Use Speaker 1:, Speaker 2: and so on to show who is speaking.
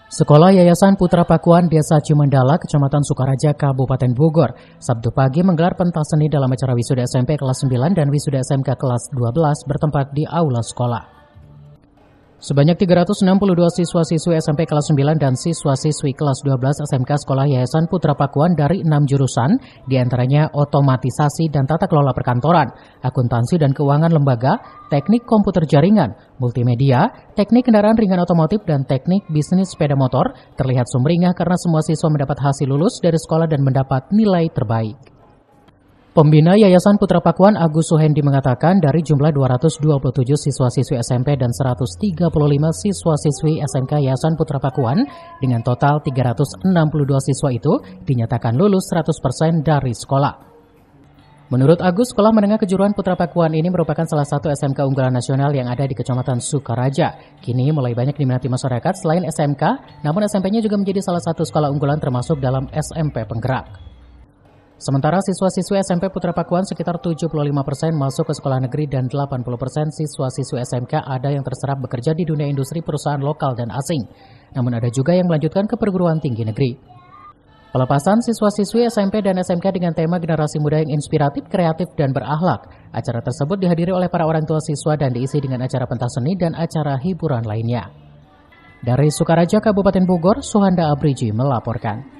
Speaker 1: Sekolah Yayasan Putra Pakuan Desa Cimandala, Kecamatan Sukaraja, Kabupaten Bogor, Sabtu pagi menggelar pentas seni dalam acara wisuda SMP kelas 9 dan wisuda SMK kelas 12 bertempat di aula sekolah. Sebanyak 362 siswa-siswi SMP kelas 9 dan siswa-siswi kelas 12 SMK Sekolah Yayasan Putra Pakuan dari 6 jurusan, diantaranya otomatisasi dan tata kelola perkantoran, akuntansi dan keuangan lembaga, teknik komputer jaringan, multimedia, teknik kendaraan ringan otomotif, dan teknik bisnis sepeda motor, terlihat sumringah karena semua siswa mendapat hasil lulus dari sekolah dan mendapat nilai terbaik. Pembina Yayasan Putra Pakuan Agus Suhendi mengatakan dari jumlah 227 siswa-siswi SMP dan 135 siswa-siswi SMK Yayasan Putra Pakuan dengan total 362 siswa itu dinyatakan lulus 100% dari sekolah. Menurut Agus, Sekolah Menengah Kejuruan Putra Pakuan ini merupakan salah satu SMK unggulan nasional yang ada di Kecamatan Sukaraja. Kini mulai banyak diminati masyarakat selain SMK, namun SMP-nya juga menjadi salah satu sekolah unggulan termasuk dalam SMP penggerak. Sementara siswa-siswi SMP Putra Pakuan sekitar 75% masuk ke sekolah negeri dan 80% siswa-siswi SMK ada yang terserap bekerja di dunia industri perusahaan lokal dan asing. Namun ada juga yang melanjutkan ke perguruan tinggi negeri. Pelepasan siswa-siswi SMP dan SMK dengan tema generasi muda yang inspiratif, kreatif, dan berakhlak. Acara tersebut dihadiri oleh para orang tua siswa dan diisi dengan acara pentas seni dan acara hiburan lainnya. Dari Sukaraja, Kabupaten Bogor, Suhanda Abriji melaporkan.